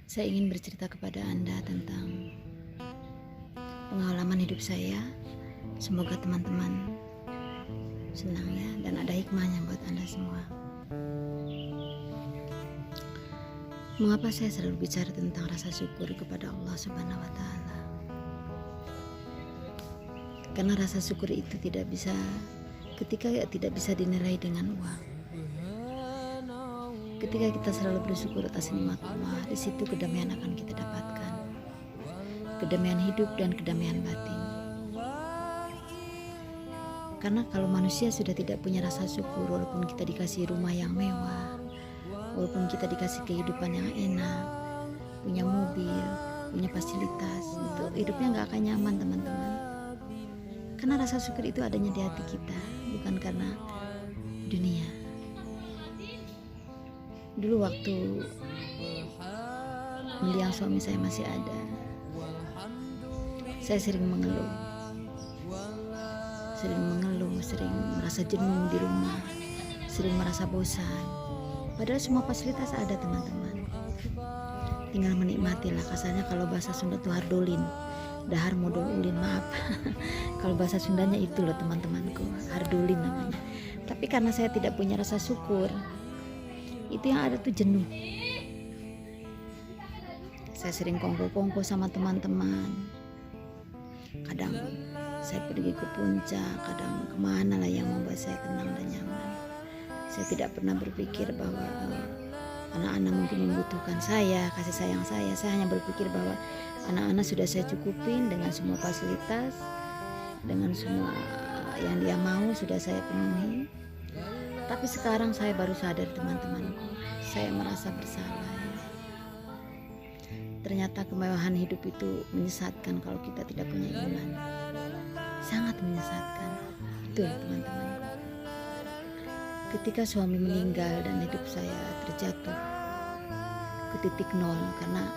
Saya ingin bercerita kepada Anda tentang pengalaman hidup saya. Semoga teman-teman senang ya, dan ada hikmahnya buat Anda semua. Mengapa saya selalu bicara tentang rasa syukur kepada Allah Subhanahu wa Ta'ala? Karena rasa syukur itu tidak bisa dinilai dengan uang. Ketika kita selalu bersyukur atas nikmat Allah, di situ kedamaian akan kita dapatkan. Kedamaian hidup dan kedamaian batin. Karena kalau manusia sudah tidak punya rasa syukur, walaupun kita dikasih rumah yang mewah, walaupun kita dikasih kehidupan yang enak, punya mobil, punya fasilitas, itu hidupnya gak akan nyaman, teman-teman. Karena rasa syukur itu adanya di hati kita, bukan karena dunia. Dulu waktu mendiang suami saya masih ada, saya sering mengeluh, sering merasa jenuh di rumah, sering merasa bosan. Padahal semua fasilitas ada, teman-teman. Tinggal menikmatilah, kasarnya kalau bahasa Sunda tuh hardolin, dahar modal ulin, maaf. Kalau bahasa Sundanya itu loh teman-temanku, hardolin namanya. Tapi karena saya tidak punya rasa syukur, itu yang ada tuh jenuh. Saya sering kongko-kongko sama teman-teman. Kadang saya pergi ke puncak, kadang kemana lah yang membuat saya tenang dan nyaman. Saya tidak pernah berpikir bahwa anak-anak mungkin membutuhkan saya, kasih sayang saya. Saya hanya berpikir bahwa anak-anak sudah saya cukupin dengan semua fasilitas, dengan semua yang dia mau sudah saya penuhi. Tapi sekarang saya baru sadar, teman-temanku, saya merasa bersalah ya. Ternyata kemewahan hidup itu menyesatkan kalau kita tidak punya iman. Sangat menyesatkan. Betul, teman-temanku. Ketika suami meninggal dan hidup saya terjatuh ke titik nol, karena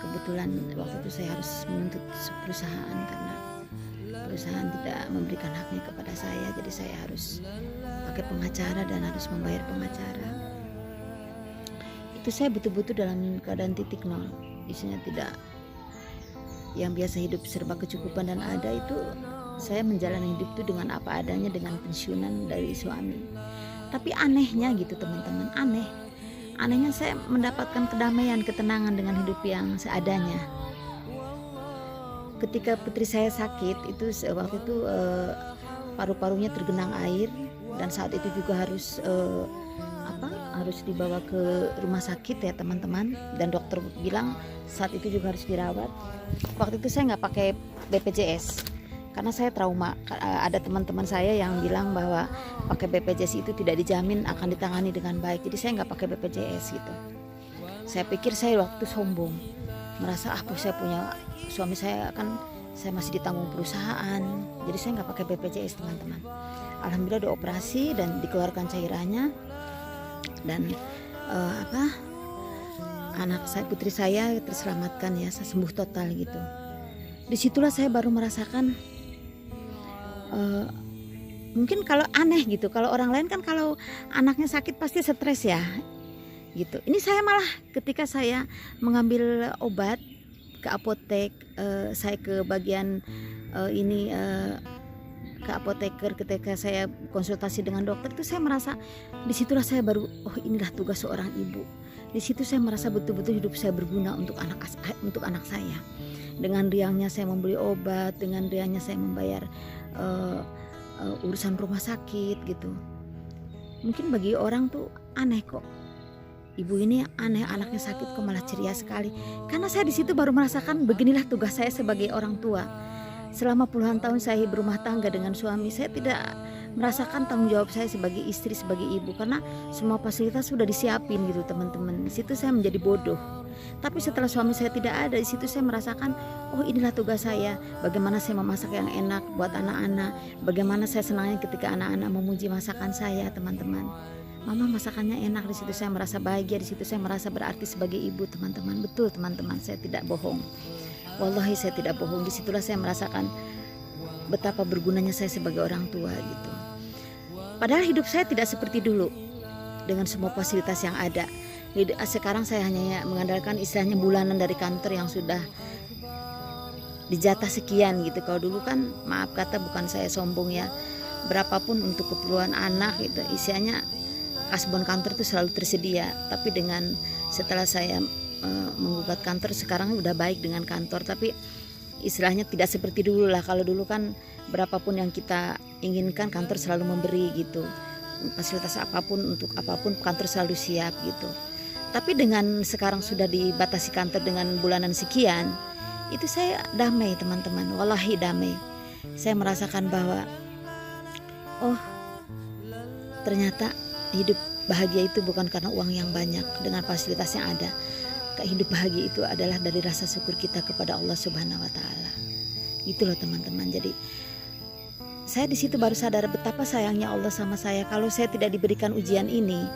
kebetulan waktu itu saya harus menuntut perusahaan karena perusahaan tidak memberikan haknya kepada saya, jadi saya harus pakai pengacara dan harus membayar pengacara. Itu saya betul-betul dalam keadaan titik nol, isinya tidak yang biasa hidup serba kecukupan dan ada, itu saya menjalani hidup itu dengan apa adanya, dengan pensiunan dari suami. Tapi anehnya gitu, teman-teman, anehnya saya mendapatkan kedamaian, ketenangan dengan hidup yang seadanya. Ketika putri saya sakit, itu waktu itu paru-parunya tergenang air, dan saat itu juga harus dibawa ke rumah sakit ya, teman-teman, dan dokter bilang saat itu juga harus dirawat. Waktu itu saya nggak pakai BPJS karena saya trauma. Ada teman-teman saya yang bilang bahwa pakai BPJS itu tidak dijamin akan ditangani dengan baik, jadi saya nggak pakai BPJS gitu. Saya pikir saya waktu sombong, merasa saya punya suami, saya masih ditanggung perusahaan, jadi saya nggak pakai BPJS, teman-teman. Alhamdulillah udah operasi dan dikeluarkan cairannya, dan anak saya, putri saya terselamatkan ya, saya sembuh total gitu. Disitulah saya baru merasakan mungkin kalau aneh gitu, kalau orang lain kan kalau anaknya sakit pasti stres ya gitu. Ini saya malah ketika saya mengambil obat ke apotek, saya ke bagian ke apoteker, ketika saya konsultasi dengan dokter itu saya merasa disitulah saya baru, inilah tugas seorang ibu. Di situ saya merasa betul-betul hidup saya berguna untuk anak saya. Dengan riangnya saya membeli obat, dengan riangnya saya membayar urusan rumah sakit gitu. Mungkin bagi orang tuh aneh, kok ibu ini aneh, anaknya sakit kok malah ceria sekali. Karena saya di situ baru merasakan beginilah tugas saya sebagai orang tua. Selama puluhan tahun saya berumah tangga dengan suami, saya tidak merasakan tanggung jawab saya sebagai istri, sebagai ibu, karena semua fasilitas sudah disiapin gitu, teman-teman. Di situ saya menjadi bodoh. Tapi setelah suami saya tidak ada, di situ saya merasakan, inilah tugas saya. Bagaimana saya memasak yang enak buat anak-anak, bagaimana saya senangnya ketika anak-anak memuji masakan saya, teman-teman. Mama masakannya enak, di situ saya merasa bahagia, di situ saya merasa berarti sebagai ibu, teman-teman. Betul, teman-teman, saya tidak bohong. Wallahi saya tidak bohong. Disitulah saya merasakan betapa bergunanya saya sebagai orang tua gitu. Padahal hidup saya tidak seperti dulu dengan semua fasilitas yang ada. Sekarang saya hanya mengandalkan istilahnya bulanan dari kantor yang sudah dijatah sekian gitu. Kalau dulu kan maaf kata, bukan saya sombong ya, berapapun untuk keperluan anak itu isinya kasbon kantor itu selalu tersedia. Tapi dengan setelah saya menggugat kantor, sekarang udah baik dengan kantor, tapi istilahnya tidak seperti dulu lah. Kalau dulu kan berapapun yang kita inginkan kantor selalu memberi gitu, fasilitas apapun untuk apapun kantor selalu siap gitu. Tapi dengan sekarang sudah dibatasi kantor dengan bulanan sekian, itu saya damai teman-teman, wallahi damai. Saya merasakan bahwa oh ternyata hidup bahagia itu bukan karena uang yang banyak dengan fasilitas yang ada. Hidup bahagia itu adalah dari rasa syukur kita kepada Allah Subhanahu wa taala. Itu loh teman-teman. Jadi saya di situ baru sadar betapa sayangnya Allah sama saya. Kalau saya tidak diberikan ujian ini,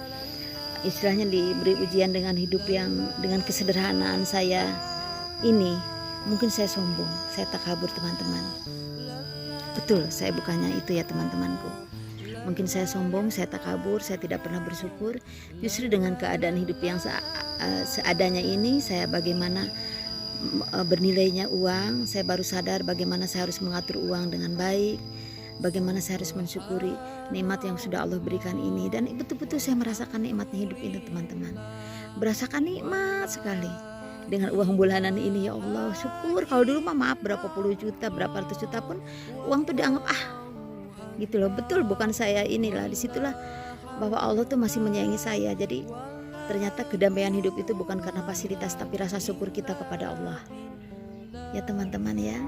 istilahnya diberi ujian dengan hidup yang dengan kesederhanaan saya ini, mungkin saya sombong, saya takabur teman-teman. Betul, saya bukannya itu ya teman-temanku. Mungkin saya sombong, saya takabur, saya tidak pernah bersyukur. Justru dengan keadaan hidup yang seadanya ini, saya bagaimana bernilainya uang, saya baru sadar bagaimana saya harus mengatur uang dengan baik, bagaimana saya harus mensyukuri nikmat yang sudah Allah berikan ini. Dan betul-betul saya merasakan nikmatnya hidup ini teman-teman, merasakan nikmat sekali dengan uang bulanan ini. Ya Allah, syukur. Kalau dulu mah maaf berapa puluh juta, berapa ratus juta pun uang tuh dianggap gitu loh. Betul, bukan saya inilah, disitulah bahwa Allah tuh masih menyayangi saya. Jadi ternyata kedamaian hidup itu bukan karena fasilitas, tapi rasa syukur kita kepada Allah ya teman-teman ya.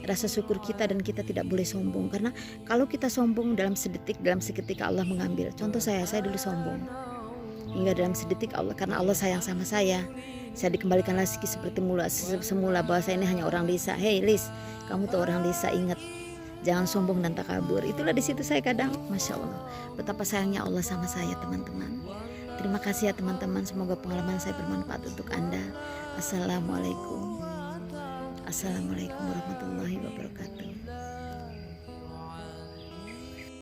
Rasa syukur kita, dan kita tidak boleh sombong, karena kalau kita sombong dalam sedetik, dalam seketika Allah mengambil. Contoh saya dulu sombong hingga dalam sedetik Allah, karena Allah sayang sama saya dikembalikan lagi seperti semula bahwa saya ini hanya orang Lisa. Hey Lis, kamu tuh orang Lisa, ingat jangan sombong dan takabur. Itulah di situ saya kadang, masya Allah, betapa sayangnya Allah sama saya teman-teman. Terima kasih ya teman-teman, semoga pengalaman saya bermanfaat untuk Anda. Assalamualaikum warahmatullahi wabarakatuh.